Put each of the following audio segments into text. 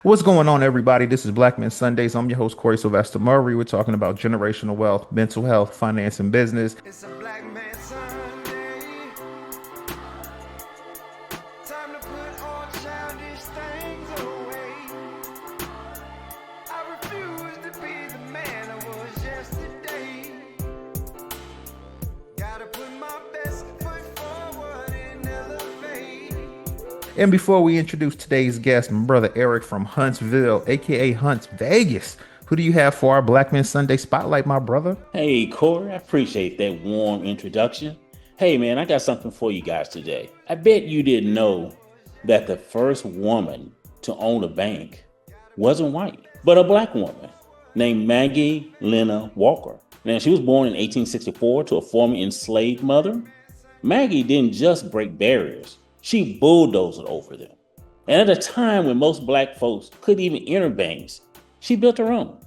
What's going on, everybody? This is Black Men Sundays. I'm your host, Corie Murray. We're talking about generational wealth, mental health, finance, and business. It's a black man Sunday. Time to put all childish things away. I refuse to be the man I was yesterday. Gotta put my best foot forward and elevate. And before we introduce today's guest, my brother Eric from Huntsville, aka Hunts Vegas. Who do you have for our Black Men Sunday spotlight, my brother? Hey, Corey, I appreciate that warm introduction. Hey, man, I got something for you guys today. I bet you didn't know that the first woman to own a bank wasn't white, but a black woman named Maggie Lena Walker. Now, she was born in 1864 to a former enslaved mother. Maggie didn't just break barriers, she bulldozed over them. And at a time when most black folks couldn't even enter banks, she built her own.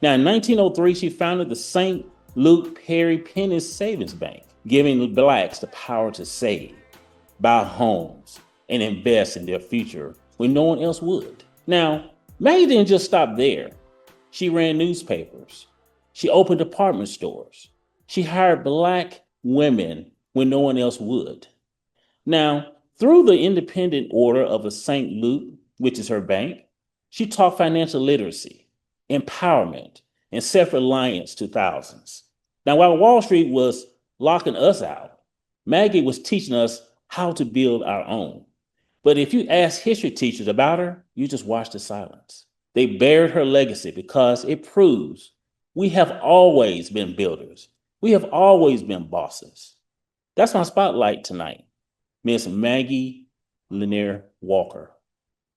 Now, in 1903, she founded the St. Luke Perry Penny Savings Bank, giving blacks the power to save, buy homes, and invest in their future when no one else would. Now, Maggie didn't just stop there. She ran newspapers. She opened department stores. She hired black women when no one else would. Now, through the Independent Order of the St. Luke, which is her bank, she taught financial literacy, empowerment, and self-reliance to thousands. Now, while Wall Street was locking us out, Maggie was teaching us how to build our own. But if you ask history teachers about her, you just watch the silence. They buried her legacy because it proves we have always been builders. We have always been bosses. That's my spotlight tonight, Miss Maggie Lanier Walker.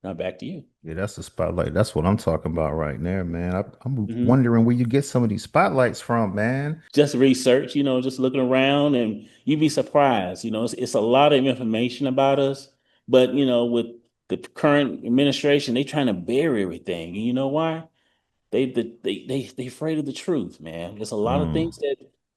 Now back to you. Yeah, that's the spotlight. That's what I'm talking about right there, man. I'm wondering where you get some of these spotlights from, man. Just research, just looking around, and you'd be surprised. It's a lot of information about us, but with the current administration, they trying to bury everything. And you know why? They afraid of the truth, man. There's a lot of Mm. things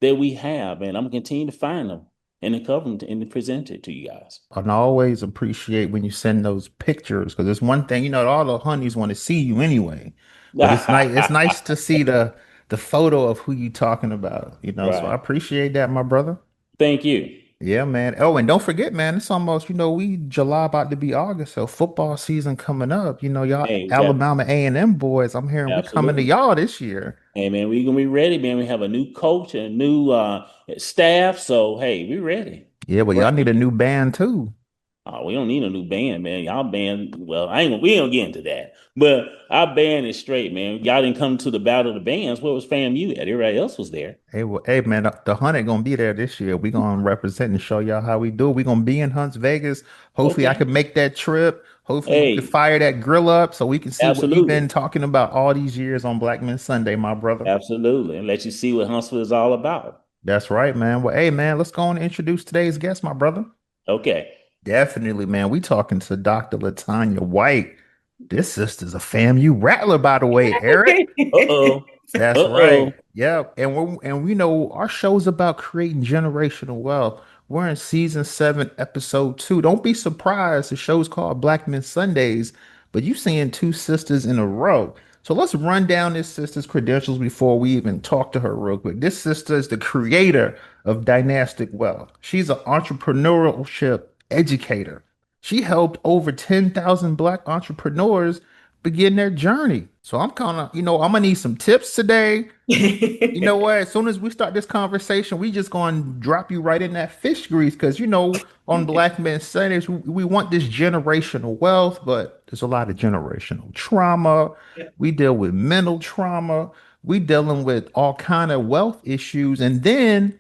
that we have, and I'm gonna continue to find them and to cover them and to present it to you guys. And I always appreciate when you send those pictures because it's one thing, all the honeys want to see you anyway. But it's nice. It's nice to see the photo of who you talking about. So I Right. appreciate that, my brother. Thank you. Yeah, man. Oh, and don't forget, man, it's almost, we July about to be August, so football season coming up. Y'all Hey, we got Alabama A&M boys, I'm hearing we coming to absolutely. y'all this year. Hey man, we gonna be ready, man. We have a new coach and a new staff, so hey, we ready. Yeah, well, y'all need a new band too. Oh, we don't need a new band, man. Y'all band, well, we ain't gonna get into that. But our band is straight, man. Y'all didn't come to the battle of the bands. Where was FAMU at? Everybody else was there. Hey, man, the Hunt gonna be there this year. We gonna represent and show y'all how we do. We gonna be in Hunts Vegas. Hopefully, I Okay. can make that trip. Hopefully, we can Hey, fire that grill up so we can see what you've been absolutely. talking about all these years on Black Men Sunday, my brother. Absolutely. And let you see what Huntsville is all about. That's right, man. Well, hey, man, let's go on and introduce today's guest, my brother. Okay. Definitely, man. We talking to Dr. LaTanya White. This sister's a FAMU rattler, by the way, Eric. Uh-oh. That's right. Uh-oh. Yeah. And we know our show's about creating generational wealth. We're in season 7, episode 2. Don't be surprised. The show's called Black Men Sundays, but you seeing two sisters in a row. So let's run down this sister's credentials before we even talk to her real quick. This sister is the creator of Dynastic Wealth. She's an entrepreneurship educator. She helped over 10,000 Black entrepreneurs begin their journey. So I'm kind of, I'm gonna need some tips today. You know what? As soon as we start this conversation, we just gonna drop you right in that fish grease because on Black Men Sundays, we want this generational wealth, but there's a lot of generational trauma. We deal with mental trauma. We dealing with all kind of wealth issues, and then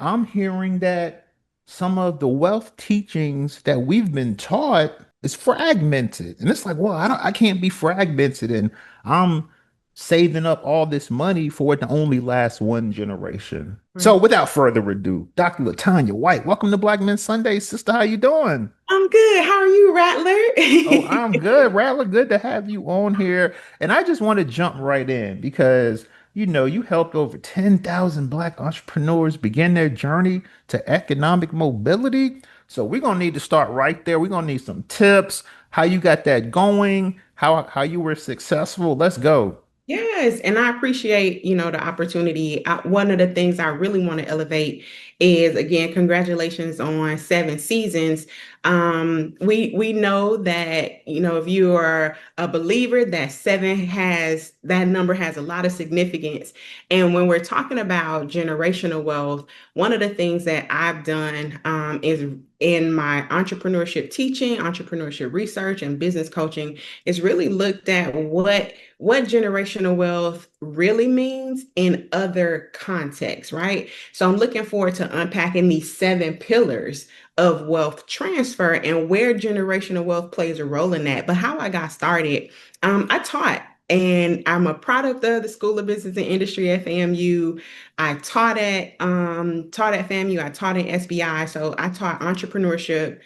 I'm hearing that some of the wealth teachings that we've been taught is fragmented. And it's like, well, I can't be fragmented and I'm saving up all this money for it to only last one generation. So Right. without further ado, Dr. LaTanya White, welcome to Black Men Sunday, sister. How you doing? I'm good. How are you, Oh, Rattler? I'm good, Rattler. Good to have you on here. And I just want to jump right in because you helped over 10,000 Black entrepreneurs begin their journey to economic mobility. So we're gonna need to start right there. We're gonna need some tips, how you got that going, how you were successful. Let's go. Yes, and I appreciate, the opportunity. One of the things I really want to elevate is, again, congratulations on 7 seasons. We know that, if you are a believer, that that number has a lot of significance. And when we're talking about generational wealth, one of the things that I've done is in my entrepreneurship teaching, entrepreneurship research, and business coaching is really looked at what generational wealth really means in other contexts, right? So I'm looking forward to unpacking these 7 pillars of wealth transfer and where generational wealth plays a role in that. But how I got started, I taught. And I'm a product of the School of Business and Industry at FAMU. I taught at FAMU. I taught in SBI. So I taught entrepreneurship,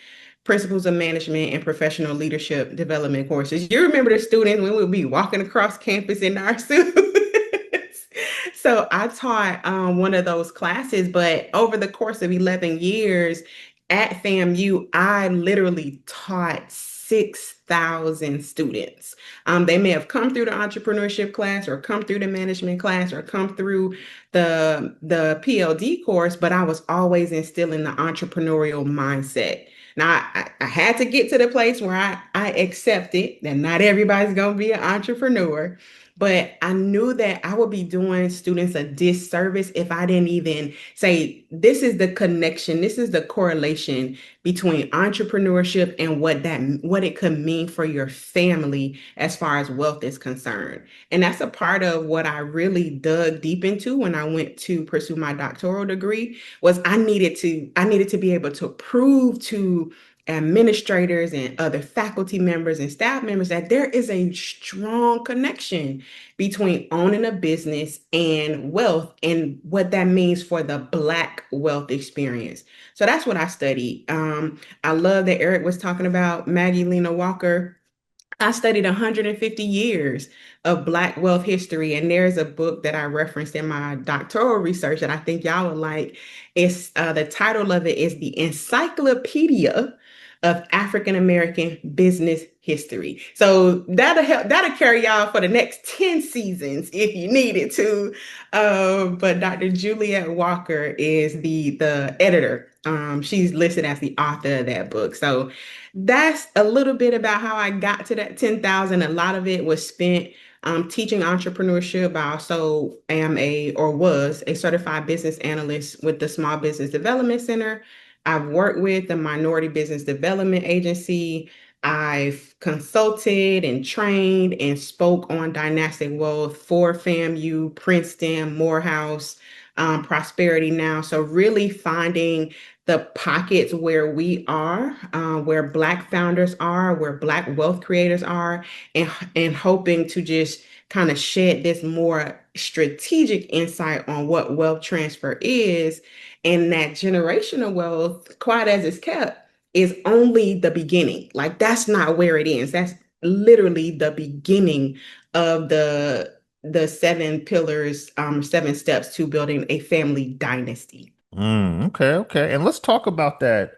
principles of management, and professional leadership development courses. You remember the students when we would be walking across campus in our suits. So I taught one of those classes, but over the course of 11 years at FAMU, I literally taught 6,000 students. They may have come through the entrepreneurship class or come through the management class or come through the PLD course, but I was always instilling the entrepreneurial mindset. Now, I had to get to the place where I accepted that not everybody's going to be an entrepreneur, but I knew that I would be doing students a disservice if I didn't even say, this is the connection, this is the correlation between entrepreneurship and what it could mean for your family as far as wealth is concerned. And that's a part of what I really dug deep into when I went to pursue my doctoral degree was I needed to be able to prove to administrators and other faculty members and staff members that there is a strong connection between owning a business and wealth and what that means for the Black wealth experience. So that's what I studied. I love that Eric was talking about Maggie Lena Walker. I studied 150 years of Black wealth history, and there's a book that I referenced in my doctoral research that I think y'all would like. It's the title of it is the Encyclopedia of African American Business History. So that'll carry y'all for the next 10 seasons if you needed to. But Dr. Juliet Walker is the editor. She's listed as the author of that book. So that's a little bit about how I got to that 10,000. A lot of it was spent teaching entrepreneurship. I also am or was a certified business analyst with the Small Business Development Center. I've worked with the Minority Business Development Agency. I've consulted and trained and spoke on dynastic wealth for FAMU, Princeton, Morehouse, Prosperity Now. So really finding the pockets where we are, where Black founders are, where Black wealth creators are, and hoping to just kind of shed this more strategic insight on what wealth transfer is, and that generational wealth, quiet as it's kept, is only the beginning. Like that's not where it ends. That's literally the beginning of the 7 pillars, 7 steps to building a family dynasty. Okay, okay. And let's talk about that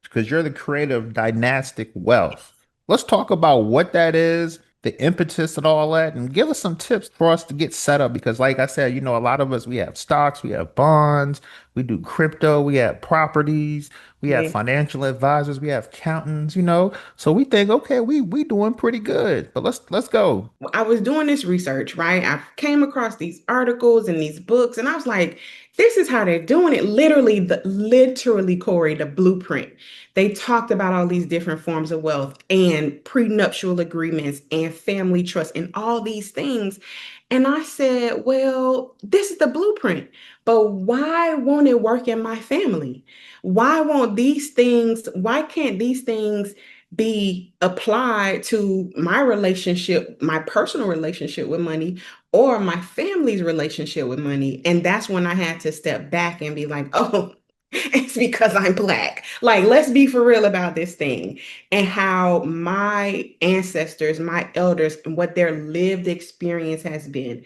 because you're the creator of dynastic wealth. Let's talk about what that is, the impetus and all that, and give us some tips for us to get set up. Because, like I said, a lot of us, we have stocks, we have bonds, we do crypto, we have properties, we have Yeah. financial advisors, we have accountants. So we think, okay, we doing pretty good. But let's go. I was doing this research, right? I came across these articles and these books, and I was like, this is how they're doing it. Literally, Corie, the blueprint. They talked about all these different forms of wealth and prenuptial agreements and family trust and all these things. And I said, well, this is the blueprint, but why won't it work in my family? Why can't these things be applied to my relationship, my personal relationship with money, or my family's relationship with money? And that's when I had to step back and be like, oh, it's because I'm Black. Like, let's be for real about this thing and how my ancestors, my elders, and what their lived experience has been.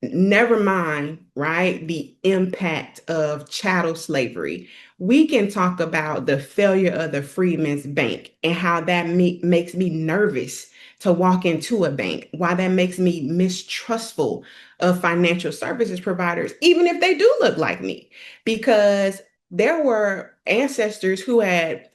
Never mind, right? The impact of chattel slavery. We can talk about the failure of the Freedmen's Bank and how that makes me nervous to walk into a bank, why that makes me mistrustful of financial services providers, even if they do look like me, because there were ancestors who had,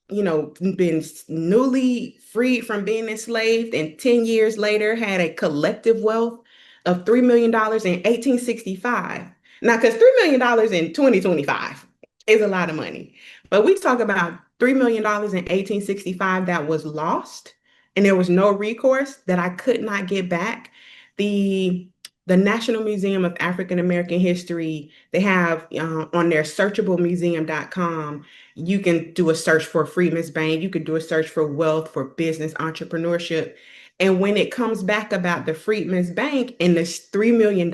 been newly freed from being enslaved, and 10 years later had a collective wealth of $3 million in 1865. Now, because $3 million in 2025 is a lot of money, but we talk about $3 million in 1865 that was lost, and there was no recourse, that I could not get back. The the National Museum of African American History, they have on their searchablemuseum.com, you can do a search for Freedmen's Bank. You can do a search for wealth, for business entrepreneurship. And when it comes back about the Freedmen's Bank and this $3 million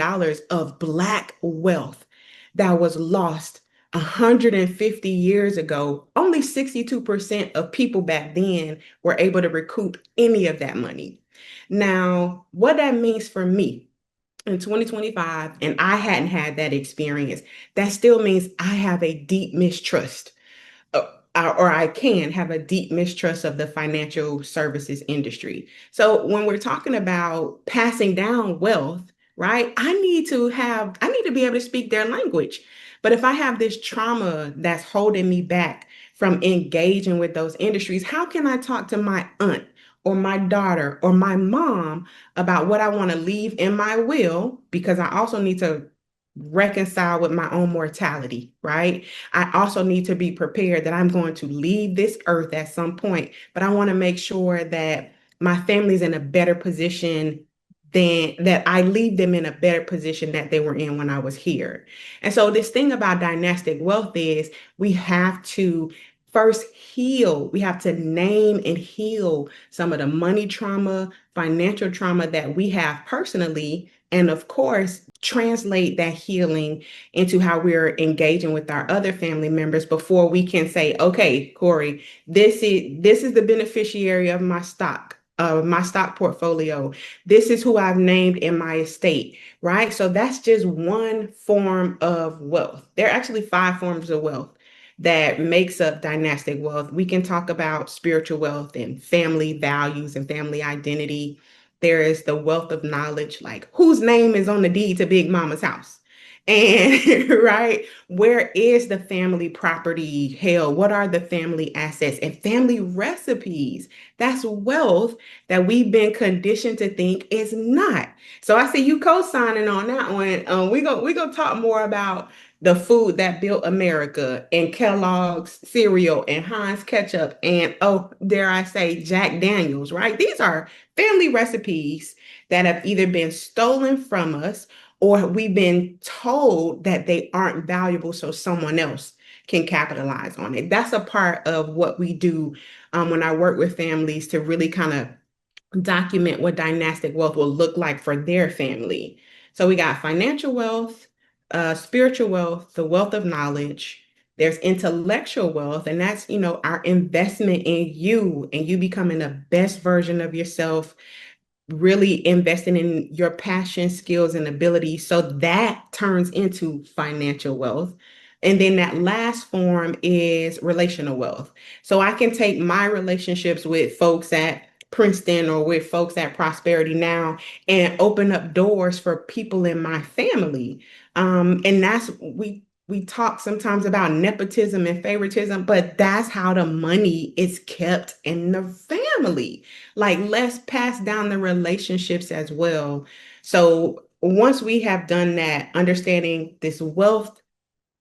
of Black wealth that was lost 150 years ago, only 62% of people back then were able to recoup any of that money. Now, what that means for me in 2025, and I hadn't had that experience, that still means I have a deep mistrust, uh, or I can have a deep mistrust of the financial services industry. So when we're talking about passing down wealth, right, I need to be able to speak their language. But if I have this trauma that's holding me back from engaging with those industries, how can I talk to my aunt or my daughter or my mom about what I want to leave in my will? Because I also need to reconcile with my own mortality, right? I also need to be prepared that I'm going to leave this earth at some point, but I want to make sure that my family's in a better position, than that I leave them in a better position that they were in when I was here. And so this thing about dynastic wealth is we have to first heal. We have to name and heal some of the money trauma, financial trauma that we have personally, and of course, translate that healing into how we're engaging with our other family members before we can say, okay, Corie, this is the beneficiary of my stock portfolio. This is who I've named in my estate, right? So that's just one form of wealth. There are actually five forms of wealth that makes up dynastic wealth. We can talk about spiritual wealth and family values and family identity. There is the wealth of knowledge, like whose name is on the deed to Big Mama's house. And right, where is the family property held? What are the family assets and family recipes? That's wealth that we've been conditioned to think is not. So I see you co-signing on that one. We gonna talk more about the food that built America and Kellogg's cereal and Heinz ketchup and, oh, dare I say, Jack Daniels, right? These are family recipes that have either been stolen from us or we've been told that they aren't valuable so someone else can capitalize on it. That's a part of what we do when I work with families to really kind of document what dynastic wealth will look like for their family. So we got financial wealth, spiritual wealth, the wealth of knowledge. There's intellectual wealth, and that's, our investment in you and you becoming the best version of yourself, really investing in your passion, skills, and abilities. So that turns into financial wealth. And then that last form is relational wealth. So I can take my relationships with folks at Princeton or with folks at Prosperity Now and open up doors for people in my family. And that's we talk sometimes about nepotism and favoritism, but that's how the money is kept in the family. Like, let's pass down the relationships as well. So once we have done that, understanding this wealth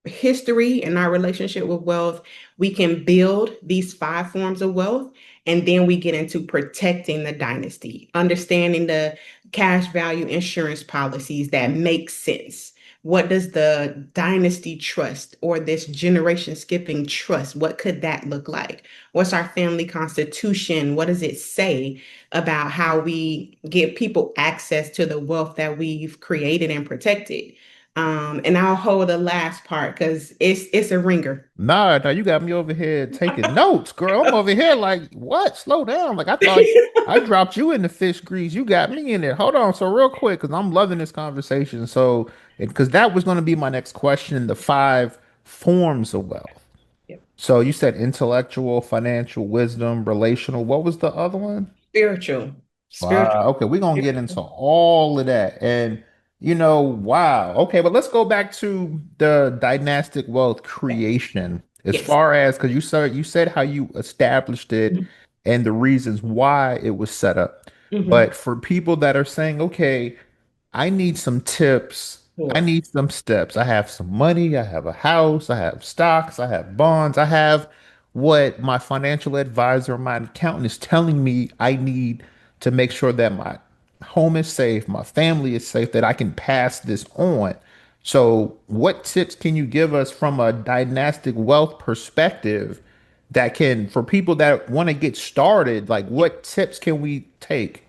history and our relationship with wealth, we can build these five forms of wealth. And then we get into protecting the dynasty, understanding the cash value insurance policies that make sense. What does the dynasty trust or this generation skipping trust? What could that look like? What's our family constitution? What does it say about how we give people access to the wealth that we've created and protected? And I'll hold the last part because it's a ringer. Nah, nah, you got me over here taking notes, girl. I'm over here like, what? Slow down. Like I thought I dropped you in the fish grease. You got me in there. Hold on. So real quick, because I'm loving this conversation. So, because that was going to be my next question, the five forms of wealth. Yep. So you said intellectual, financial, wisdom, relational. What was the other one? Spiritual. Spiritual. Wow. Okay, we're gonna get into all of that. And wow. Okay, but let's go back to the dynastic wealth creation as Yes. far as because you said how you established it Mhm. and the reasons why it was set up. Mhm. But for people that are saying, okay, I need some tips. I Sure. need some steps. I have some money. I have a house. I have stocks. I have bonds. I have what my financial advisor, my accountant is telling me I need to make sure that my home is safe, my family is safe, that I can pass this on. So, what tips can you give us from a dynastic wealth perspective that can, for people that want to get started, like what tips can we take?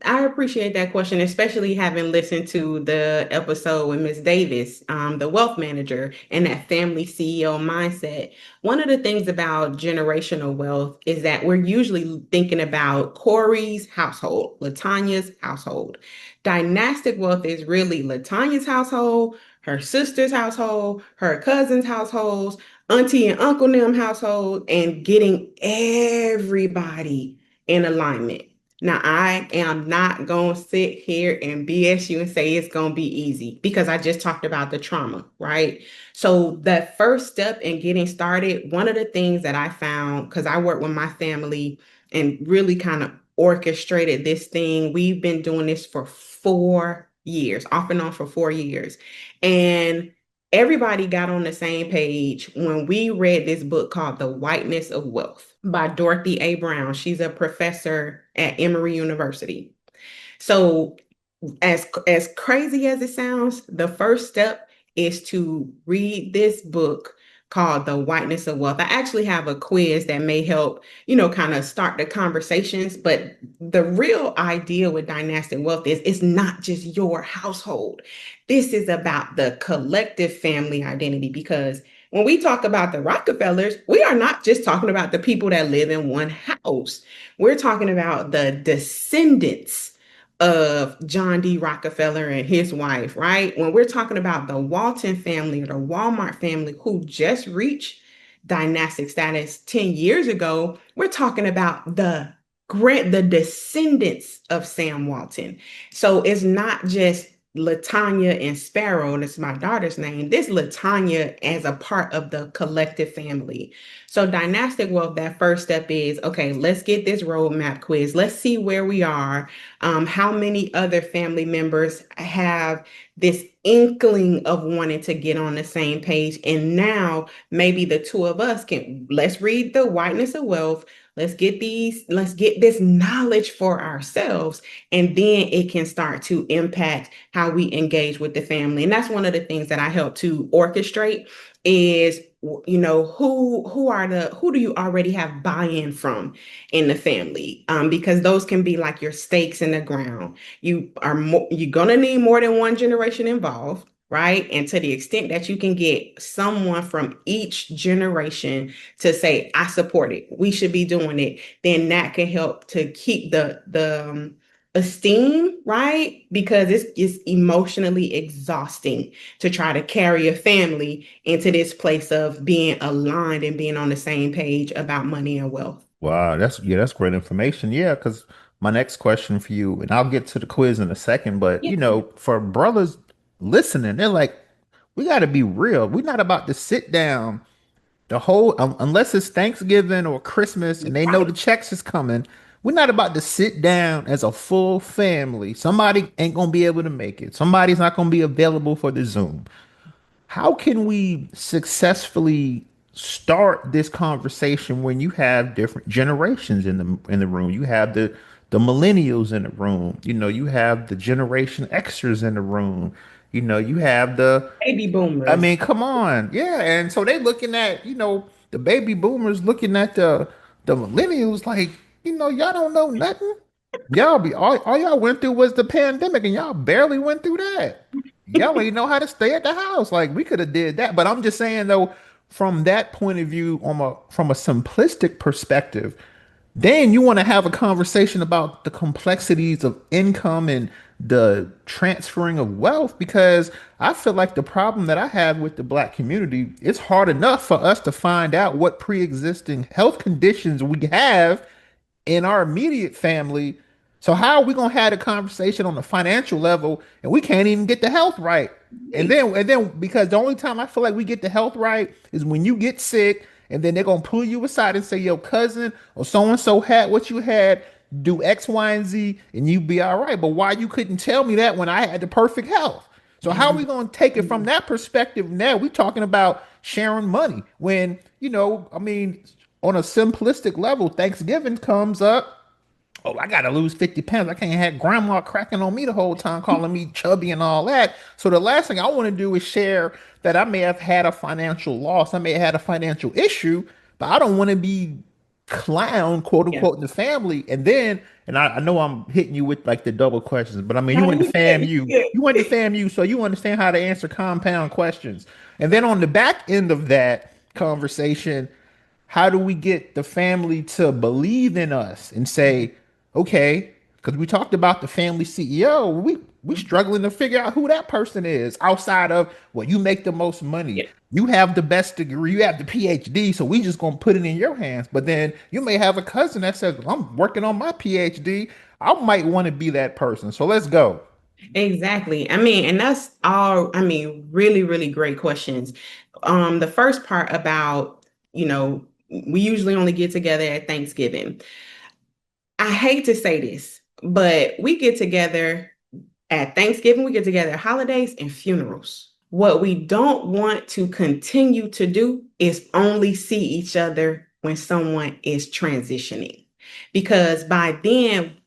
I appreciate that question, especially having listened to the episode with Miss Davis, the wealth manager, and that family CEO mindset. One of the things about generational wealth is that we're usually thinking about Corey's household, LaTanya's household. Dynastic wealth is really LaTanya's household, her sister's household, her cousin's households, auntie and uncle them household, and getting everybody in alignment. Now, I am not going to sit here and BS you and say it's going to be easy because I just talked about the trauma, right? So, the first step in getting started, one of the things that I found, because I work with my family and really kind of orchestrated this thing, we've been doing this for 4 years, off and on for 4 years. And everybody got on the same page when we read this book called The Whiteness of Wealth by Dorothy A. Brown. She's a professor at Emory University. So as crazy as it sounds, the first step is to read this book called The Whiteness of Wealth. I actually have a quiz that may help, kind of start the conversations, but the real idea with dynastic wealth is it's not just your household. This is about the collective family identity because when we talk about the Rockefellers, we are not just talking about the people that live in one house. We're talking about the descendants of John D. Rockefeller and his wife, right? When we're talking about the Walton family or the Walmart family who just reached dynastic status 10 years ago, we're talking about the descendants of Sam Walton. So it's not just LaTanya and Sparrow, that's my daughter's name. This LaTanya as a part of the collective family. So dynastic wealth, that first step is okay, let's get this roadmap quiz. Let's see where we are, how many other family members have this inkling of wanting to get on the same page. And now maybe the two of us can let's read The Whiteness of Wealth. Let's get this knowledge for ourselves. And then it can start to impact how we engage with the family. And that's one of the things that I help to orchestrate is who do you already have buy-in from in the family, because those can be like your stakes in the ground. You're gonna need more than one generation involved, right? And to the extent that you can get someone from each generation to say I support it, we should be doing it, then that can help to keep the esteem, right? Because it's emotionally exhausting to try to carry a family into this place of being aligned and being on the same page about money and wealth. Wow, that's great information. Yeah, because my next question for you, and I'll get to the quiz in a second, but Yeah, for brothers listening, they're like, we got to be real. We're not about to sit down the whole, unless it's Thanksgiving or Christmas and they know right. the checks is coming. We're not about to sit down as a full family. Somebody ain't gonna be able to make it. Somebody's not gonna be available for the Zoom. How can we successfully start this conversation when you have different generations in the room? You have the millennials in the room. You have the Generation Xers in the room. You have the Baby I boomers. mean, come on. Yeah, and so they looking at, the baby boomers looking at the millennials like, y'all don't know nothing. Y'all be all y'all went through was the pandemic and y'all barely went through that. Y'all ain't know how to stay at the house. Like we could have did that. But I'm just saying though, from that point of view, from a simplistic perspective, then you want to have a conversation about the complexities of income and the transferring of wealth because I feel like the problem that I have with the black community, it's hard enough for us to find out what pre-existing health conditions we have in our immediate family. So how are we gonna have a conversation on the financial level and we can't even get the health right? And then because the only time I feel like we get the health right is when you get sick, and then they're gonna pull you aside and say your cousin or so and so had what you had, do X, Y, and Z, and you be all right. But why you couldn't tell me that when I had the perfect health? So how are we gonna take it from that perspective now? We talking about sharing money when, I mean, on a simplistic level, Thanksgiving comes up. Oh, I gotta lose 50 pounds. I can't have grandma cracking on me the whole time, calling me chubby and all that. So the last thing I want to do is share that I may have had a financial loss. I may have had a financial issue, but I don't want to be clown, quote Yeah. unquote, in the family. And I know I'm hitting you with like the double questions, but I mean, you No, went to you good. FAMU. You You went to good. FAMU, so you understand how to answer compound questions. And then on the back end of that conversation, how do we get the family to believe in us and say, okay, because we talked about the family CEO, we struggling to figure out who that person is outside of, well, you make the most money, Yeah. you have the best degree, you have the PhD, so we just gonna put it in your hands. But then you may have a cousin that says, I'm working on my PhD. I might want to be that person. So let's go. Exactly. I mean, and that's all, I mean, really, really great questions. The first part about, we usually only get together at Thanksgiving. I hate to say this, but we get together at Thanksgiving, we get together at holidays and funerals. What we don't want to continue to do is only see each other when someone is transitioning. Because by then,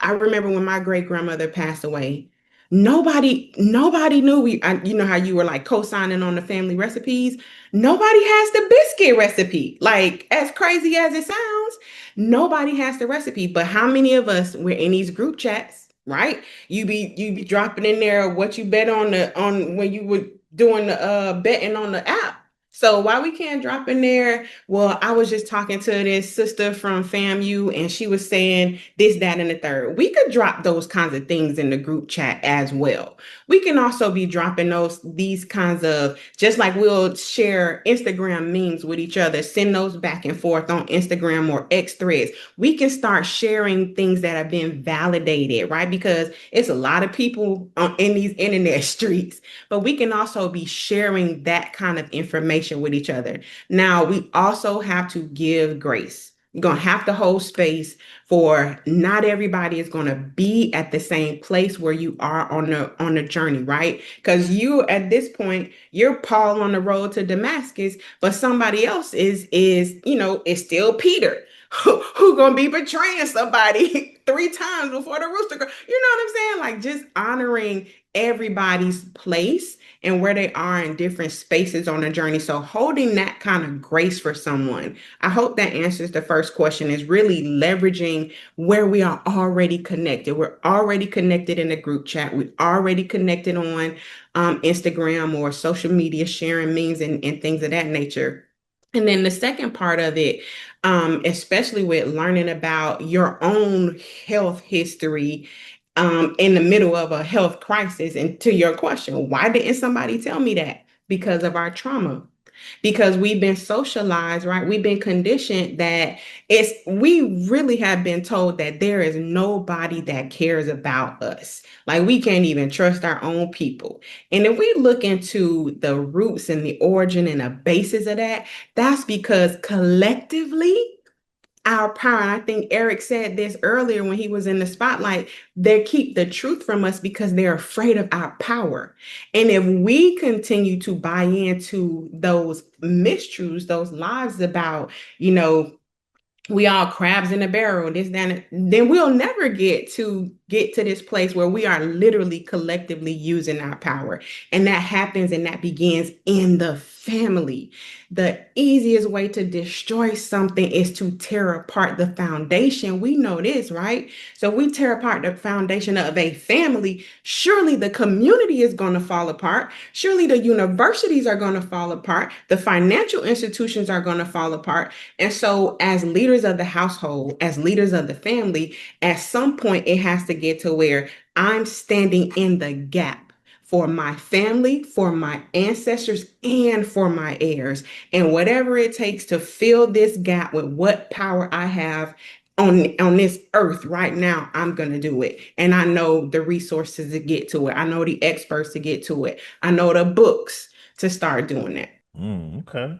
I remember when my great grandmother passed away, nobody knew you know how you were like co-signing on the family recipes. Nobody has the biscuit recipe. Like, as crazy as it sounds, nobody has the recipe. But how many of us were in these group chats, right? You be dropping in there what you bet on when you were doing the betting on the app. So why we can't drop in there? Well, I was just talking to this sister from FAMU, and she was saying this, that, and the third. We could drop those kinds of things in the group chat as well. We can also be dropping these kinds of, just like we'll share Instagram memes with each other, send those back and forth on Instagram or X threads. We can start sharing things that have been validated, right? Because it's a lot of people in these internet streets, but we can also be sharing that kind of information with each other. Now, we also have to give grace. You're going to have to hold space for not everybody is going to be at the same place where you are on the journey, right? Because you at this point, you're Paul on the road to Damascus, but somebody else is still Peter. Who gonna be betraying somebody 3 times before the rooster crows? You know what I'm saying? Like, just honoring everybody's place and where they are in different spaces on the journey. So holding that kind of grace for someone. I hope that answers the first question, is really leveraging where we are already connected. We're already connected in a group chat. We're already connected on Instagram or social media, sharing memes and things of that nature. And then the second part of it, especially with learning about your own health history in the middle of a health crisis. And to your question, why didn't somebody tell me that? Because of our trauma. Because we've been socialized, right? We've been conditioned that we really have been told that there is nobody that cares about us. Like, we can't even trust our own people. And if we look into the roots and the origin and the basis of that, that's because collectively, our power, and I think Eric said this earlier when he was in the spotlight, they keep the truth from us because they're afraid of our power. And if we continue to buy into those mistruths, those lies about, you know, we all crabs in a barrel, this, that, then we'll never get to this place where we are literally collectively using our power. And that happens and that begins in the family. The easiest way to destroy something is to tear apart the foundation. We know this, right? So we tear apart the foundation of a family. Surely the community is going to fall apart. Surely the universities are going to fall apart. The financial institutions are going to fall apart. And so, as leaders of the household, as leaders of the family, at some point it has to get to where I'm standing in the gap for my family, for my ancestors, and for my heirs. And whatever it takes to fill this gap with what power I have on this earth right now, I'm going to do it. And I know the resources to get to it. I know the experts to get to it. I know the books to start doing that. Okay.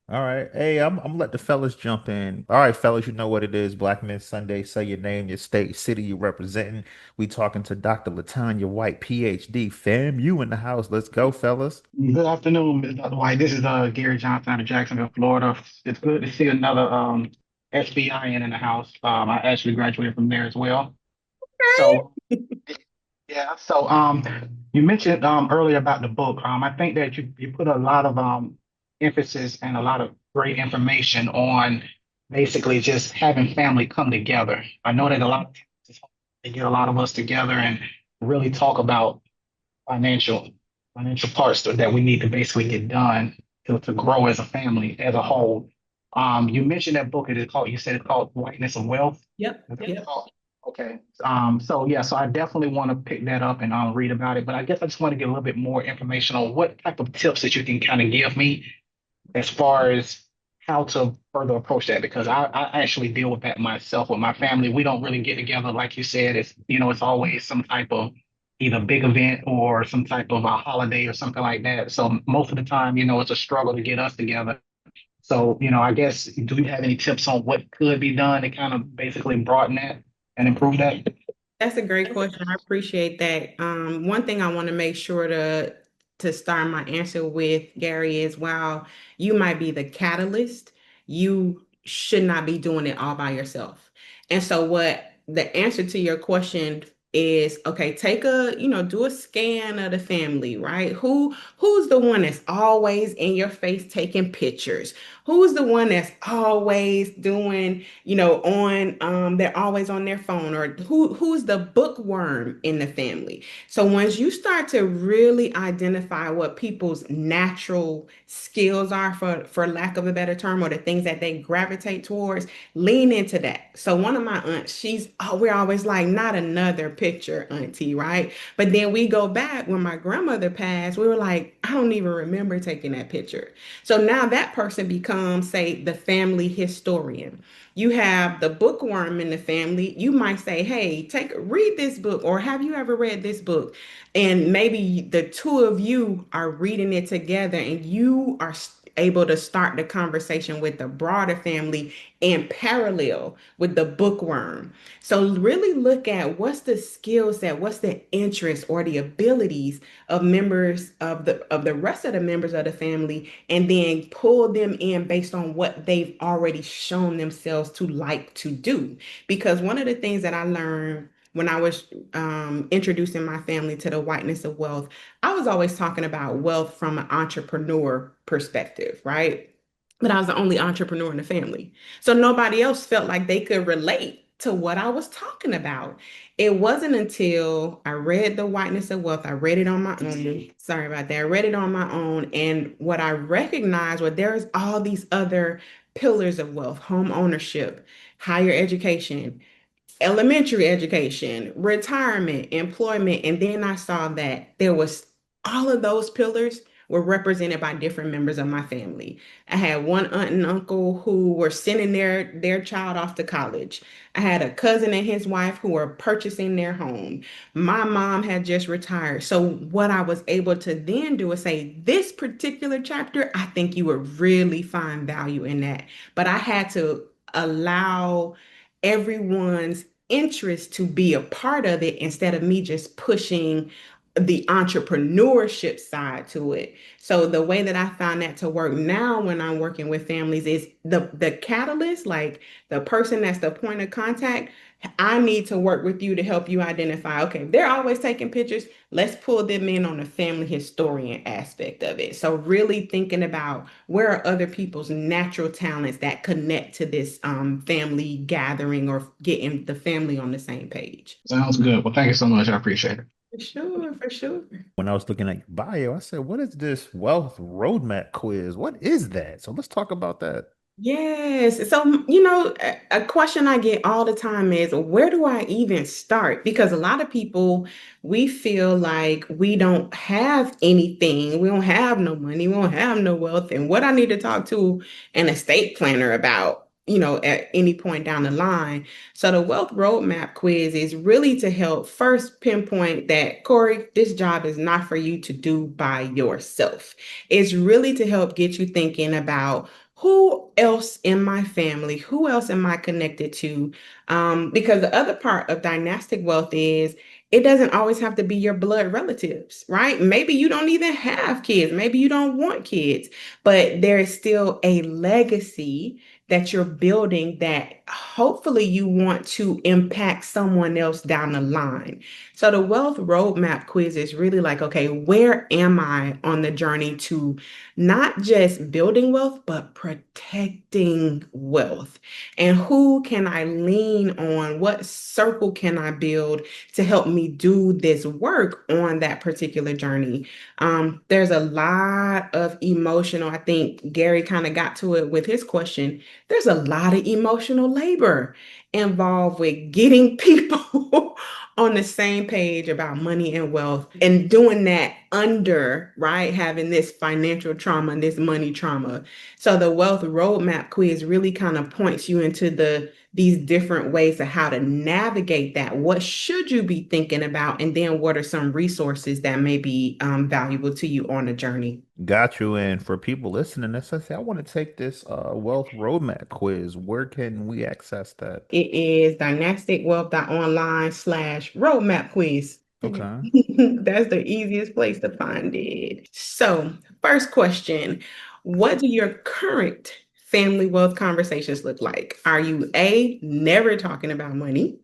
All right. Hey, I'm gonna let the fellas jump in. All right, fellas, you know what it is. Black Men Sunday. Say your name, your state, city you representing. We talking to Dr. LaTanya White, PhD. Fam, you in the house. Let's go, fellas. Good afternoon, Ms. Dr. White. This is Gary Johnson out of Jacksonville, Florida. It's good to see another SBIN in the house. I actually graduated from there as well. So yeah, so you mentioned earlier about the book. I think that you put a lot of emphasis and a lot of great information on basically just having family come together. I know that a lot of times they get a lot of us together and really talk about financial financial parts that we need to basically get done to grow as a family as a whole. You mentioned that book. It is called. You said it's called Whiteness of Wealth. Yep. Is that Yep. called? Okay. So yeah. So I definitely want to pick that up and read about it. But I guess I just want to get a little bit more information on what type of tips that you can kind of give me as far as how to further approach that because I actually deal with that myself with my family. We don't really get together like you said. It's always some type of either big event or some type of a holiday or something like that. So most of the time, it's a struggle to get us together. So, I guess do you have any tips on what could be done to kind of basically broaden that and improve that? That's a great question. I appreciate that. One thing I want to make sure to start my answer with, Gary, is while you might be the catalyst, you should not be doing it all by yourself. And so what the answer to your question is, okay, do a scan of the family, right? Who's the one that's always in your face taking pictures? Who's the one that's always doing on they're always on their phone, or who's the bookworm in the family. So once you start to really identify what people's natural skills are, for lack of a better term, or the things that they gravitate towards, lean into that. So one of my aunts, we're always like, not another picture, auntie, right? But then we go back when my grandmother passed, we were like, I don't even remember taking that picture. So now that person becomes, say, the family historian. You have the bookworm in the family. You might say, hey, read this book, or have you ever read this book? And maybe the two of you are reading it together, and you are able to start the conversation with the broader family in parallel with the bookworm. So really look at what's the skill set, what's the interest or the abilities of members of the rest of the members of the family, and then pull them in based on what they've already shown themselves to like to do. Because one of the things that I learned when I was introducing my family to the whiteness of wealth, I was always talking about wealth from an entrepreneur perspective, right? But I was the only entrepreneur in the family. So nobody else felt like they could relate to what I was talking about. It wasn't until I read The Whiteness of Wealth, I read it on my own. Sorry about that. I read it on my own. And what I recognized was there's all these other pillars of wealth: home ownership, higher education, elementary education, retirement, employment. And then I saw that there was all of those pillars were represented by different members of my family. I had one aunt and uncle who were sending their child off to college. I had a cousin and his wife who were purchasing their home. My mom had just retired. So what I was able to then do is say, this particular chapter, I think you would really find value in that. But I had to allow everyone's interest to be a part of it instead of me just pushing the entrepreneurship side to it. So the way that I found that to work now when I'm working with families is the catalyst, like the person that's the point of contact. I need to work with you to help you identify, okay, they're always taking pictures. Let's pull them in on the family historian aspect of it. So really thinking about where are other people's natural talents that connect to this family gathering or getting the family on the same page. Sounds good. Well, thank you so much. I appreciate it. For sure, for sure. When I was looking at your bio, I said, what is this wealth roadmap quiz? What is that? So let's talk about that. Yes. So, a question I get all the time is, where do I even start? Because a lot of people, we feel like we don't have anything. We don't have no money. We don't have no wealth. And what I need to talk to an estate planner about. at any point down the line. So the wealth roadmap quiz is really to help first pinpoint that, Corie, this job is not for you to do by yourself. It's really to help get you thinking about who else in my family, who else am I connected to? Because the other part of dynastic wealth is it doesn't always have to be your blood relatives, right? Maybe you don't even have kids. Maybe you don't want kids, but there is still a legacy that you're building that hopefully you want to impact someone else down the line. So the wealth roadmap quiz is really like, okay, where am I on the journey to not just building wealth, but protecting wealth? And who can I lean on? What circle can I build to help me do this work on that particular journey? There's a lot of emotional, I think Gary kind of got to it with his question. There's a lot of emotional labor involved with getting people on the same page about money and wealth and doing that under, right? Having this financial trauma and this money trauma. So the wealth roadmap quiz really kind of points you into these different ways of how to navigate that. What should you be thinking about? And then what are some resources that may be valuable to you on the journey? Got you. And for people listening, let's say I want to take this wealth roadmap quiz. Where can we access that? It is dynasticwealth.online/roadmap quiz. Okay. That's the easiest place to find it. So, first question, what do your current family wealth conversations look like? Are you A, never talking about money?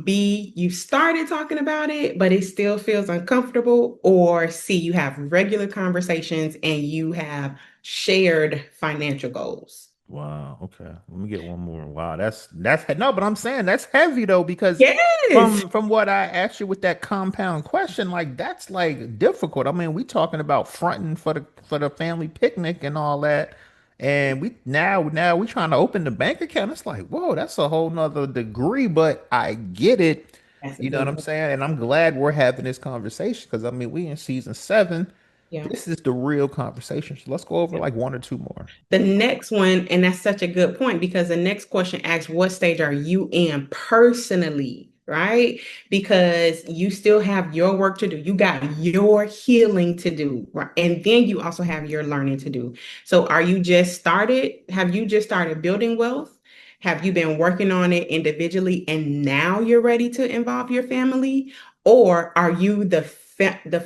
B, you started talking about it, but it still feels uncomfortable? Or C, you have regular conversations and you have shared financial goals? Wow. Okay. Let me get one more. Wow. That's no, but I'm saying that's heavy though, because Yes. from what I asked you with that compound question, like that's like difficult. I mean, we talking about fronting for the family picnic and all that. And now we trying to open the bank account. It's like, whoa, that's a whole nother degree, but I get it. That's a You know what good I'm one. saying? And I'm glad we're having this conversation because I mean, we in season 7. Yeah. This is the real conversation. So let's go over like one or two more. The next one, and that's such a good point because the next question asks, what stage are you in personally? Right? Because you still have your work to do. You got your healing to do, right? And then you also have your learning to do. So are you just started? Have you just started building wealth? Have you been working on it individually and now you're ready to involve your family? Or are you the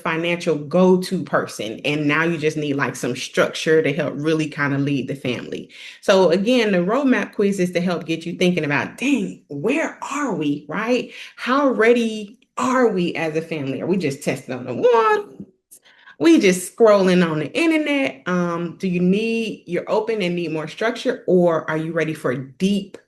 financial go-to person and now you just need like some structure to help really kind of lead the family? So again, the roadmap quiz is to help get you thinking about, dang, where are we, right? How ready are we as a family? Are we just testing on the one? We just scrolling on the internet. Do you need, you're open and need more structure, or are you ready for deep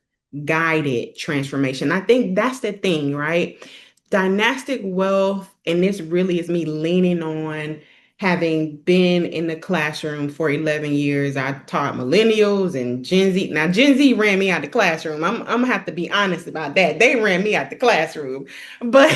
guided transformation? I think that's the thing, right? Dynastic wealth, and this really is me leaning on having been in the classroom for 11 years. I taught millennials and Gen Z. Now, Gen Z ran me out the classroom. I'm gonna have to be honest about that. They ran me out the classroom. But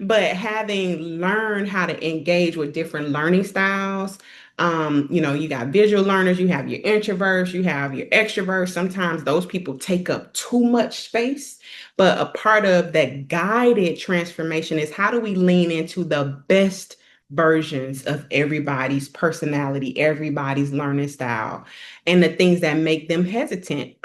but having learned how to engage with different learning styles, you got visual learners, you have your introverts, you have your extroverts. Sometimes those people take up too much space. But a part of that guided transformation is how do we lean into the best versions of everybody's personality, everybody's learning style, and the things that make them hesitant.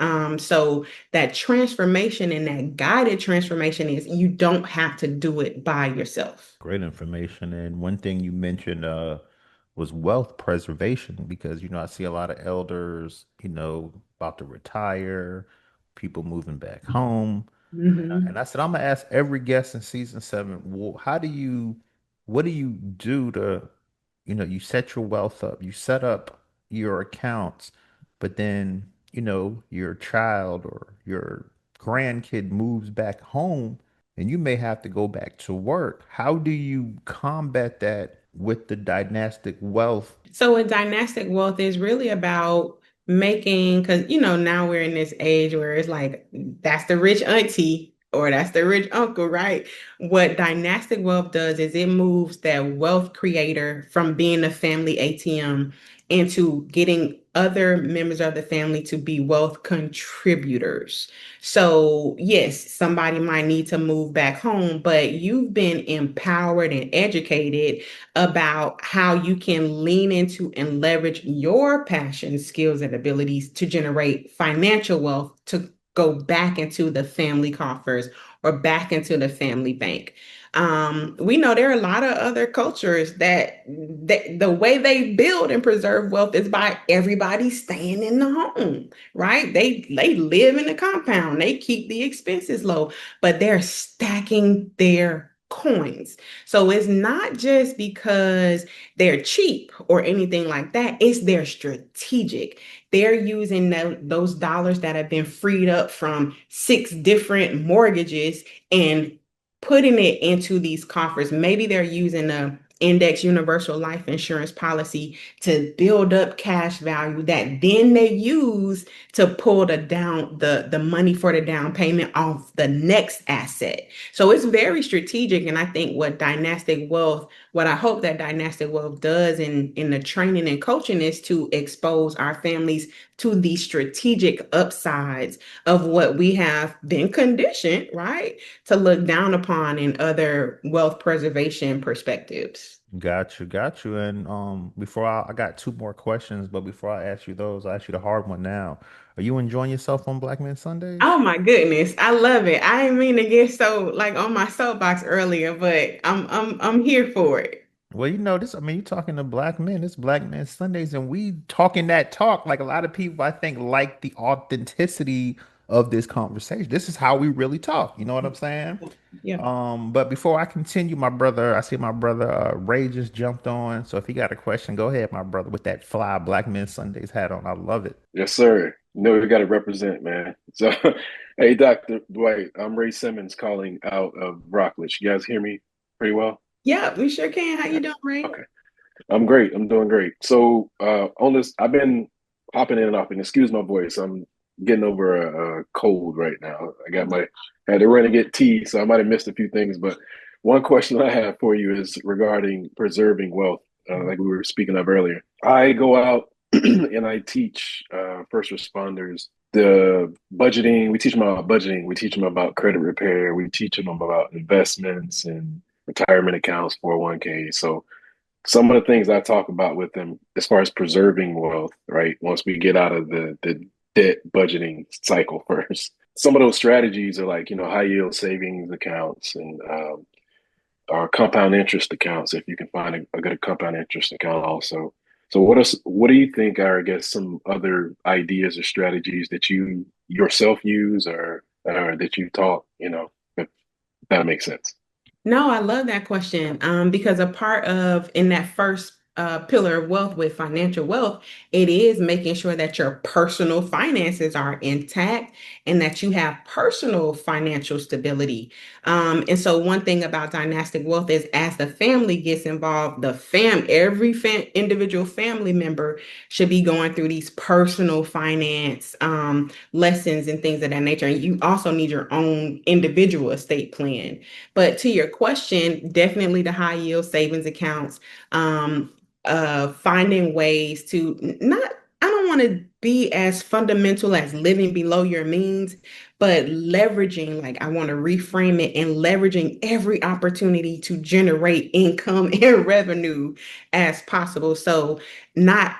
So that transformation and that guided transformation is you don't have to do it by yourself. Great information. And one thing you mentioned was wealth preservation because, I see a lot of elders, about to retire, people moving back home. And Mhm. I said, I'm gonna ask every guest in season 7, well, what do you do to, you set your wealth up, you set up your accounts, but then, your child or your grandkid moves back home and you may have to go back to work. How do you combat that with the dynastic wealth? So a dynastic wealth is really about making, because now we're in this age where it's like that's the rich auntie. or that's the rich uncle, right? What dynastic wealth does is it moves that wealth creator from being a family ATM into getting other members of the family to be wealth contributors. So, yes, somebody might need to move back home, but you've been empowered and educated about how you can lean into and leverage your passions, skills, and abilities to generate financial wealth to go back into the family coffers or back into the family bank. We know there are a lot of other cultures that the way they build and preserve wealth is by everybody staying in the home, right? They live in the compound, they keep the expenses low, but they're stacking their coins. So it's not just because they're cheap or anything like that, it's they're strategic. They're using those dollars that have been freed up from six different mortgages and putting it into these coffers. Maybe they're using a index universal life insurance policy to build up cash value that then they use to pull the money for the down payment off the next asset. So it's very strategic. And I think what I hope that dynastic wealth does in the training and coaching is to expose our families to the strategic upsides of what we have been conditioned, right, to look down upon in other wealth preservation perspectives. Got you. And before I got two more questions, but before I ask you those, I ask you the hard one now. Are you enjoying yourself on Black Men Oh Sundays? my goodness, I love it. I didn't mean to get so like on my soapbox earlier, but I'm here for it. Well, you know this. I mean, you're talking to black men. It's Black Men Sundays, and we talking that talk. Like a lot of people, I think, like the authenticity of this conversation. This is how we really talk. You know what I'm saying? Yeah. But before I continue, my brother, I see my brother Ray just jumped on. So if you got a question, go ahead, my brother, with that fly Black Men Sundays hat on. I love it. Yes, sir. No, we got to represent, man. So, hey, Dr. Dwight, I'm Ray Simmons calling out of Rockledge. You guys hear me pretty well? Yeah, we sure can. How you Yeah. doing, Ray? Okay. I'm great. I'm doing great. So, on this, I've been popping in and off, and excuse my voice. I'm getting over a cold right now. Had to run and get tea, so I might have missed a few things. But one question I have for you is regarding preserving wealth, like we were speaking of earlier. I go out and I teach first responders the budgeting. We teach them about budgeting. We teach them about credit repair. We teach them about investments and retirement accounts, 401k. So some of the things I talk about with them as far as preserving wealth, right? Once we get out of the debt budgeting cycle first. Some of those strategies are like, high yield savings accounts and or compound interest accounts if you can find a good compound interest account also. So what do you think are, I guess, some other ideas or strategies that you yourself use or that you taught, if that makes sense? No, I love that question. Because a part of in that first pillar of wealth with financial wealth, it is making sure that your personal finances are intact and that you have personal financial stability. And so one thing about dynastic wealth is as the family gets involved, every individual family member should be going through these personal finance lessons and things of that nature. And you also need your own individual estate plan. But to your question, definitely the high yield savings accounts, finding ways to not, I don't want to be as fundamental as living below your means, but leveraging, like I want to reframe it and leveraging every opportunity to generate income and revenue as possible. So not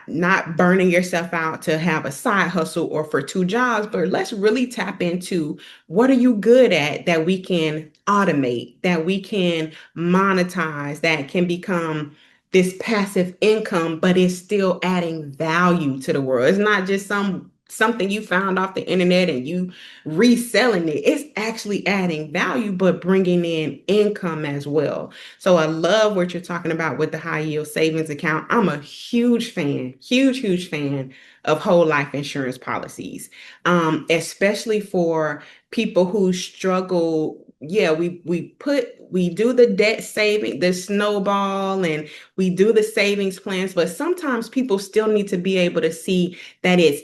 burning yourself out to have a side hustle or for two jobs, but let's really tap into what are you good at that we can automate, that we can monetize, that can become this passive income, but it's still adding value to the world. It's not just something you found off the internet and you reselling it. It's actually adding value, but bringing in income as well. So I love what you're talking about with the high yield savings account. I'm a huge fan of whole life insurance policies, especially for people who struggle yeah, we do the debt saving, the snowball, and we do the savings plans, but sometimes people still need to be able to see that it's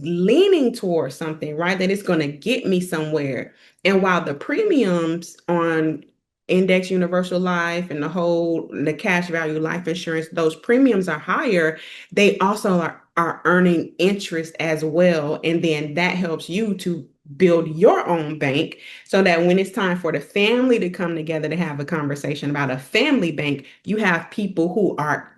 leaning towards something, right? That it's going to get me somewhere. And while the premiums on index universal life and the cash value life insurance, those premiums are higher, they also are earning interest as well. And then that helps you to build your own bank so that when it's time for the family to come together to have a conversation about a family bank, you have people who are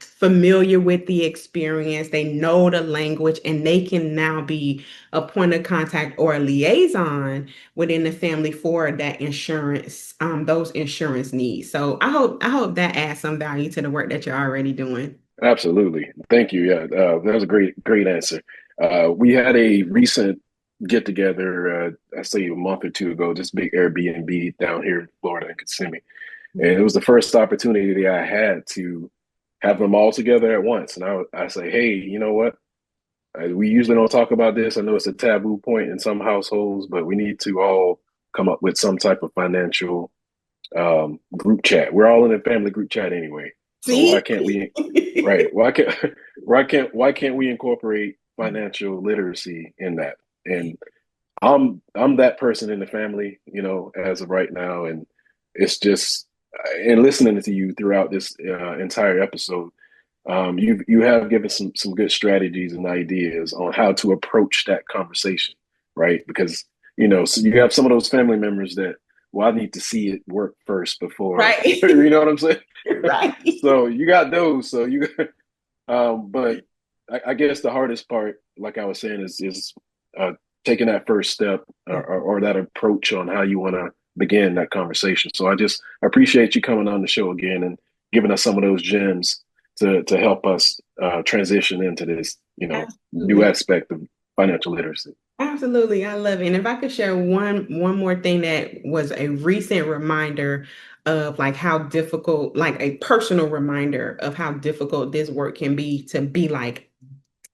familiar with the experience, they know the language, and they can now be a point of contact or a liaison within the family for that insurance, those insurance needs. So I hope that adds some value to the work that you're already doing. Absolutely. Thank you. Yeah, that was a great answer. We had a recent get together, I say a month or two ago, this big Airbnb down here in Florida in Kissimmee. And it was the first opportunity I had to have them all together at once. And I say, hey, you know what? We usually don't talk about this. I know it's a taboo point in some households, but we need to all come up with some type of financial group chat. We're all in a family group chat anyway. So why See? can't we, right? Why can't we incorporate financial literacy in that? And I'm that person in the family, as of right now, and it's just and listening to you throughout this entire episode, you have given some good strategies and ideas on how to approach that conversation, right? Because so you have some of those family members that, well, I need to see it work first before, Right. you know what I'm saying? Right. So you got those. So but I guess the hardest part, like I was saying, is uh, taking that first step or that approach on how you want to begin that conversation. So I just appreciate you coming on the show again and giving us some of those gems to help us transition into this, new Absolutely. aspect of financial literacy. Absolutely. I love it. And if I could share one more thing that was a recent reminder of like how difficult, like a personal reminder of how difficult this work can be to be like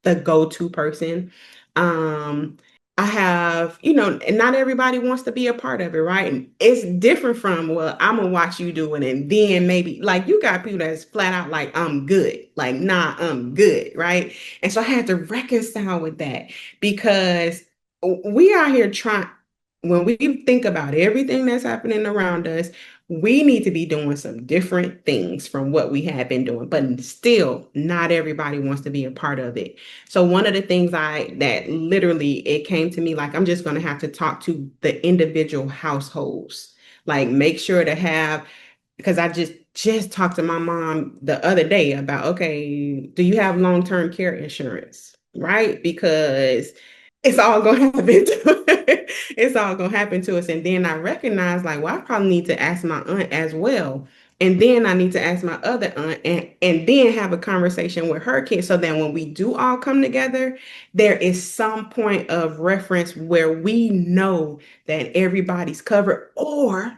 the go-to person. Um, I have, and not everybody wants to be a part of it, right? And it's different from, well, I'm gonna watch you do it, and then maybe like you got people that's flat out like, I'm good, like, nah, I'm good, right? And so I had to reconcile with that because we are here trying, when we think about everything that's happening around us, we need to be doing some different things from what we have been doing, but still not everybody wants to be a part of it. So one of the things that literally it came to me like I'm just going to have to talk to the individual households. Like make sure to have, because I just talked to my mom the other day about, okay, do you have long-term care insurance? Right? Because it's all gonna happen to it's all gonna happen to us. And then I recognize like, well, I probably need to ask my aunt as well. And then I need to ask my other aunt and then have a conversation with her kids. So then when we do all come together, there is some point of reference where we know that everybody's covered, or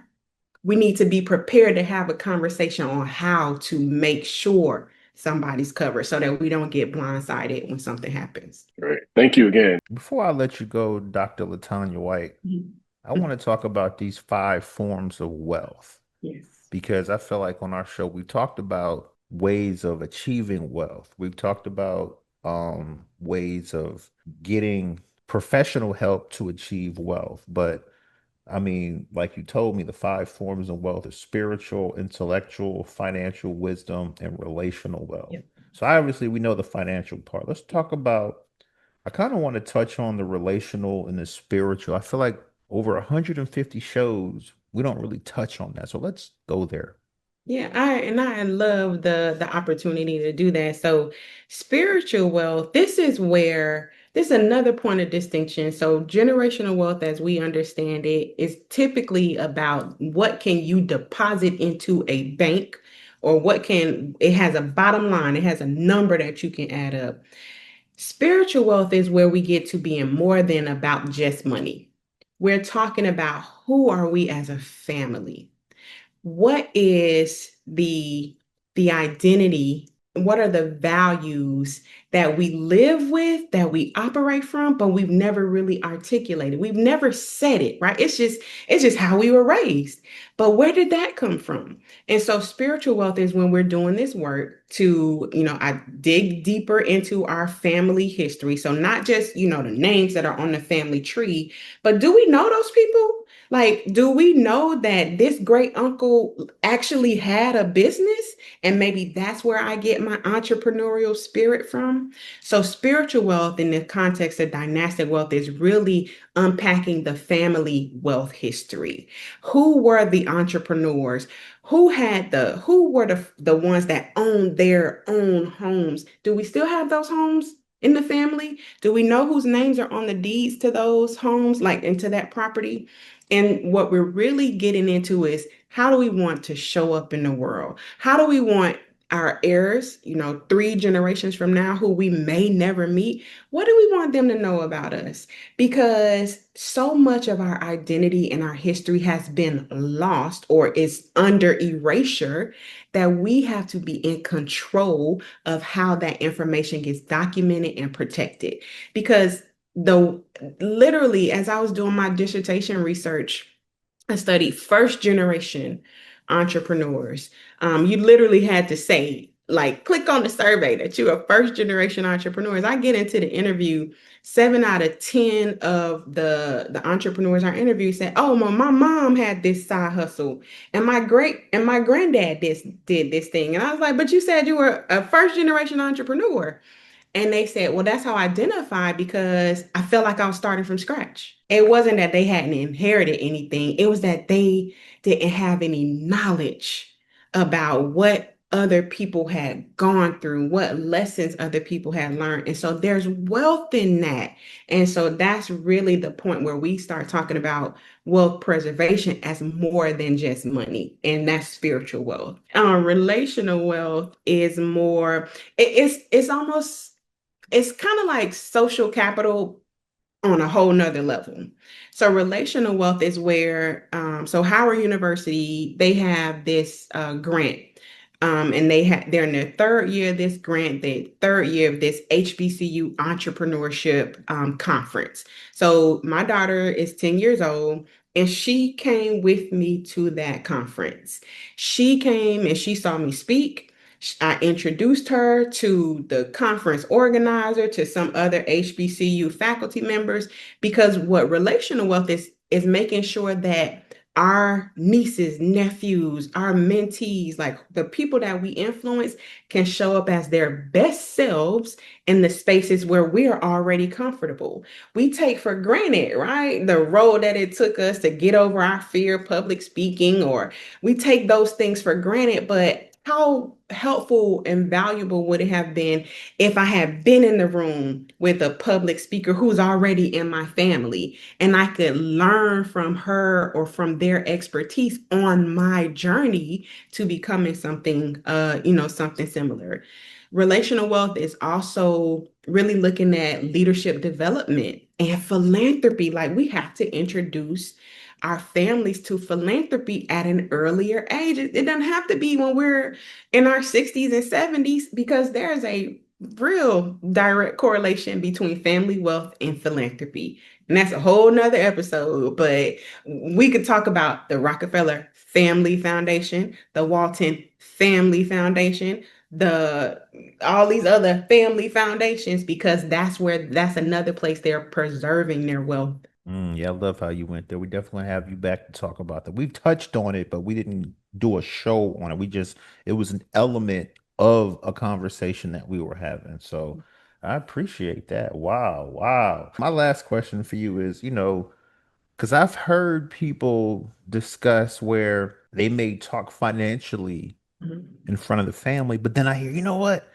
we need to be prepared to have a conversation on how to make sure somebody's covered so that we don't get blindsided when something happens. All right. Thank you again. Before I let you go, Dr. LaTanya White, I want to talk about these five forms of wealth Yes. because I feel like on our show we talked about ways of achieving wealth. We've talked about ways of getting professional help to achieve wealth. But I mean, like you told me, the five forms of wealth is spiritual, intellectual, financial wisdom, and relational wealth. Yep. So obviously we know the financial part. Let's talk about, I kind of want to touch on the relational and the spiritual. I feel like over 150 shows, we don't really touch on that. So let's go there. Yeah, I love the opportunity to do that. So spiritual wealth, this is another point of distinction. So generational wealth, as we understand it, is typically about what can you deposit into a bank, or it has a bottom line, it has a number that you can add up. Spiritual wealth is where we get to being more than about just money. We're talking about who are we as a family? What is the identity? what are the values that we live with, that we operate from, but we've never really articulated. We've never said it, right? It's just how we were raised. But where did that come from? And so spiritual wealth is when we're doing this work to, I dig deeper into our family history. So not just, the names that are on the family tree, but do we know those people? Like, do we know that this great uncle actually had a business? And maybe that's where I get my entrepreneurial spirit from. So, spiritual wealth in the context of dynastic wealth is really unpacking the family wealth history. Who were the entrepreneurs? Who were the ones that owned their own homes? Do we still have those homes in the family? Do we know whose names are on the deeds to those homes, like into that property? And what we're really getting into is how do we want to show up in the world? How do we want our heirs, 3 generations from now, who we may never meet, what do we want them to know about us? Because so much of our identity and our history has been lost or is under erasure that we have to be in control of how that information gets documented and protected. Because the literally, as I was doing my dissertation research, I studied first generation entrepreneurs. You literally had to say, like, click on the survey that you're a first generation entrepreneurs. I get into the interview, 7 out of 10 of the entrepreneurs I interviewed said, "Oh, my mom had this side hustle, and my granddad did this thing." And I was like, "But you said you were a first generation entrepreneur." And they said, well, that's how I identified because I felt like I was starting from scratch. It wasn't that they hadn't inherited anything, it was that they didn't have any knowledge about what other people had gone through, what lessons other people had learned. And so there's wealth in that. And so that's really the point where we start talking about wealth preservation as more than just money. And that's spiritual wealth. Relational wealth is more, it's almost it's kind of like social capital on a whole nother level. So relational wealth is where, so Howard University, they have this grant. And they're in their third year of this grant, the third year of this HBCU entrepreneurship conference. So my daughter is 10 years old and she came with me to that conference. She came and she saw me speak. I introduced her to the conference organizer, to some other HBCU faculty members, because what relational wealth is making sure that our nieces, nephews, our mentees, like the people that we influence, can show up as their best selves in the spaces where we are already comfortable. We take for granted, right? The road that it took us to get over our fear of public speaking, or we take those things for granted, but how helpful and valuable would it have been if I had been in the room with a public speaker who's already in my family and I could learn from her or from their expertise on my journey to becoming something, something similar. Relational wealth is also really looking at leadership development and philanthropy. Like, we have to introduce our families to philanthropy at an earlier age. It doesn't have to be when we're in our 60s and 70s, because there's a real direct correlation between family wealth and philanthropy. And that's a whole nother episode, but we could talk about the Rockefeller Family Foundation, the Walton Family Foundation, the all these other family foundations, because that's another place they're preserving their wealth. Yeah, I love how you went there. We definitely have you back to talk about that. We've touched on it, but we didn't do a show on it. It was an element of a conversation that we were having. So I appreciate that. Wow, wow. My last question for you is, because I've heard people discuss where they may talk financially Mhm. in front of the family, but then I hear, you know what?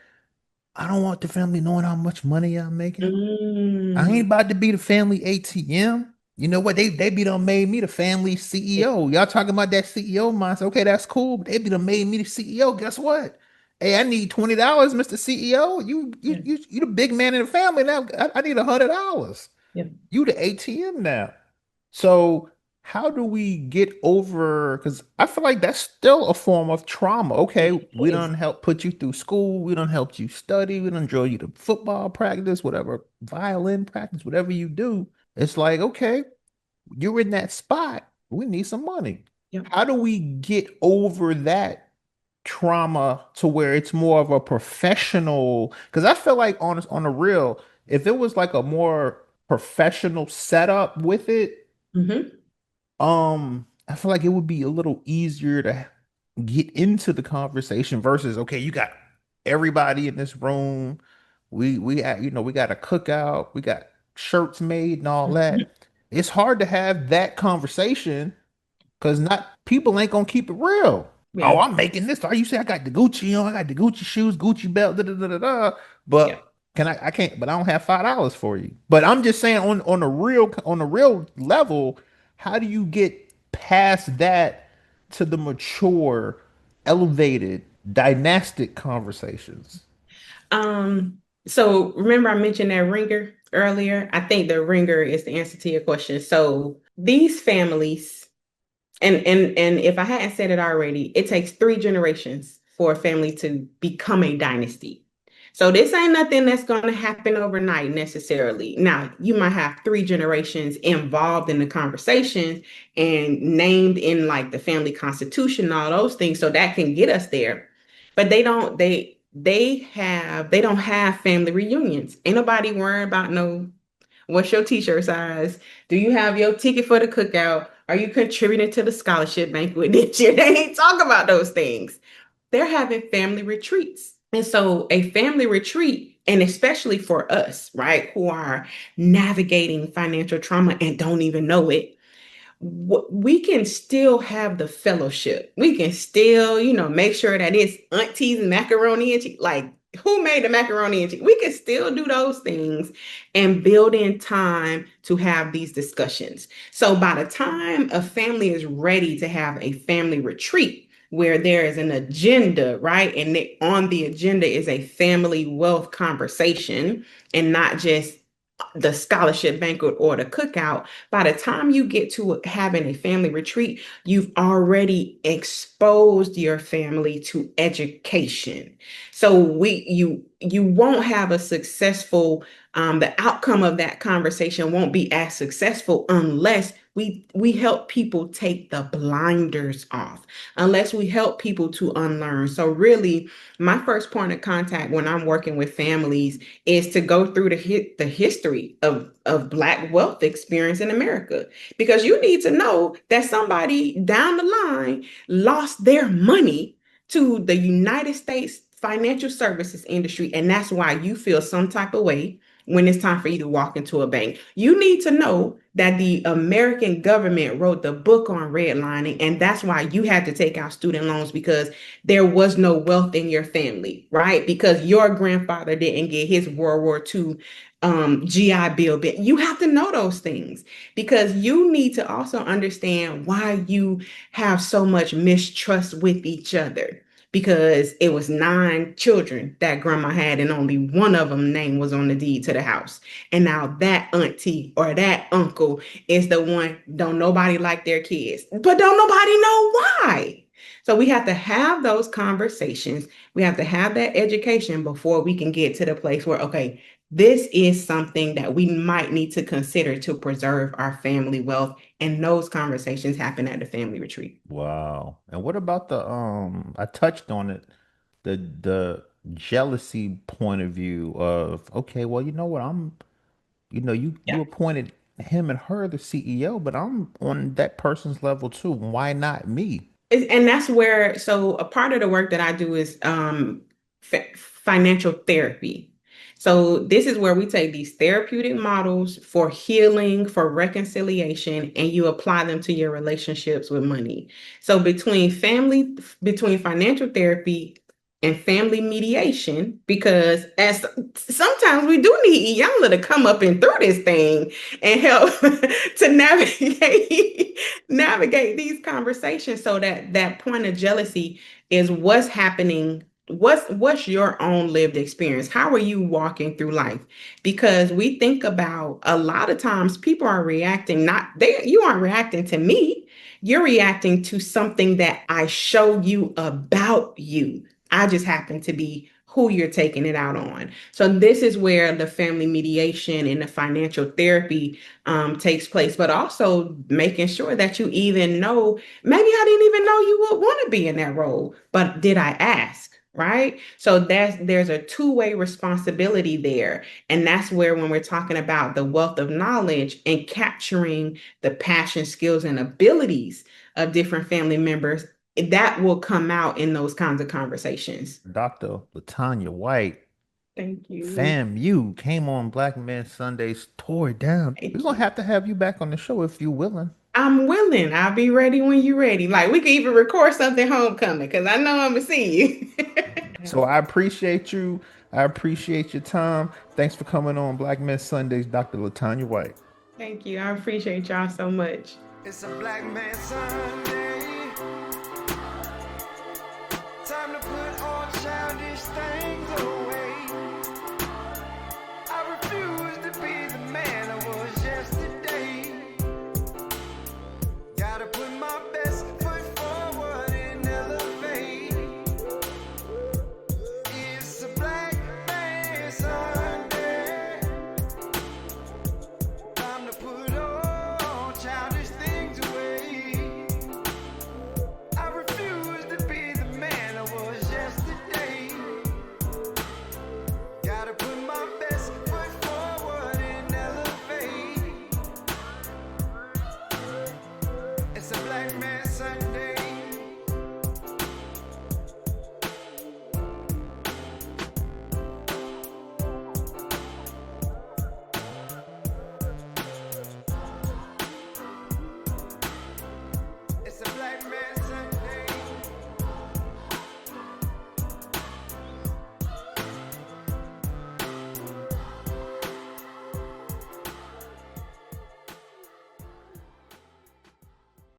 I don't want the family knowing how much money I'm making. I ain't Mm. about to be the family ATM. You know what? They be done made me the family CEO. Y'all talking about that CEO mindset. Okay, that's cool. But they be done made me the CEO. Guess what? Hey, I need $20, Mr. CEO. Yeah. You the big man in the family now. I need $100. Yeah. You the ATM now. So how do we get over? Because I feel like that's still a form of trauma. Okay, It we is. don't help put you through school. We don't help you study. We don't draw you to football practice, whatever, violin practice, whatever you do. It's like, okay, you're in that spot. We need some money. Yep. How do we get over that trauma to where it's more of a professional? Because I feel like on a real, if it was like a more professional setup with it, Hmm. I feel like it would be a little easier to get into the conversation versus, okay, you got everybody in this room. We got a cookout, we got shirts made and all Hmm. that. It's hard to have that conversation because not people ain't gonna keep it real. Oh, Yeah. I'm making this. Oh, you say I got the Gucci on, I got the Gucci shoes, Gucci belt, da da da da da. Yeah. But can I can't, but I don't have $5 for you. But I'm just saying on the real level, how do you get past that to the mature, elevated, dynastic conversations? So remember I mentioned that ringer earlier? I think the ringer is the answer to your question. So these families, and if I hadn't said it already, it takes 3 generations for a family to become a dynasty. So this ain't nothing that's going to happen overnight necessarily. Now, you might have 3 generations involved in the conversations and named in like the family constitution and all those things, so that can get us there. But they don't have family reunions. Ain't nobody worrying about no what's your t-shirt size? Do you have your ticket for the cookout? Are you contributing to the scholarship banquet this year? They ain't talk about those things. They're having family retreats. And so a family retreat, and especially for us, right, who are navigating financial trauma and don't even know it, we can still have the fellowship. We can still, make sure that it's auntie's macaroni and cheese. Like, who made the macaroni and cheese? We can still do those things and build in time to have these discussions. So by the time a family is ready to have a family retreat, where there is an agenda, right? And on the agenda is a family wealth conversation and not just the scholarship banquet or the cookout. By the time you get to having a family retreat, you've already exposed your family to education. So you won't have a successful the outcome of that conversation won't be as successful unless we help people take the blinders off, unless we help people to unlearn. So really, my first point of contact when I'm working with families is to go through the history of Black wealth experience in America. Because you need to know that somebody down the line lost their money to the United States financial services industry. And that's why you feel some type of way when it's time for you to walk into a bank. You need to know that the American government wrote the book on redlining, and that's why you had to take out student loans because there was no wealth in your family, right? Because your grandfather didn't get his World War II GI Bill. You have to know those things because you need to also understand why you have so much mistrust with each other. Because it was 9 children that grandma had, and only one of them name was on the deed to the house. And now that auntie or that uncle is the one don't nobody like their kids, but don't nobody know why. So we have to have those conversations. We have to have that education before we can get to the place where, okay, this is something that we might need to consider to preserve our family wealth. And those conversations happen at the family retreat. Wow. And what about the I touched on it, the jealousy point of view of, okay, well, you know what? You appointed him and her the CEO, but I'm on that person's level too. Why not me? And that's where, so a part of the work that I do is financial therapy. So this is where we take these therapeutic models for healing, for reconciliation, and you apply them to your relationships with money. So between financial therapy and family mediation, because as sometimes we do need Iyanla to come up and through this thing and help to navigate these conversations, so that that point of jealousy is what's happening what's your own lived experience? How are you walking through life? Because we think about a lot of times people are reacting, not they you aren't reacting to me. You're reacting to something that I show you about you. I just happen to be who you're taking it out on. So this is where the family mediation and the financial therapy takes place, but also making sure that you even know, maybe I didn't even know you would want to be in that role, but did I ask? Right. So there's a two-way responsibility there. And that's where when we're talking about the wealth of knowledge and capturing the passion, skills, and abilities of different family members, that will come out in those kinds of conversations. Dr. LaTanya White, Thank you. fam, you came on Black Men Sundays, tore it down. We're Thank gonna you. have you back on the show if you're willing. I'm willing. I'll be ready when you're ready. Like we could even record something homecoming because I know I'm gonna see you. So I appreciate you. I appreciate your time. Thanks for coming on Black Men Sundays, Dr. LaTanya White. Thank you. I appreciate y'all so much. It's a black man Sunday. Time to put all childish things away.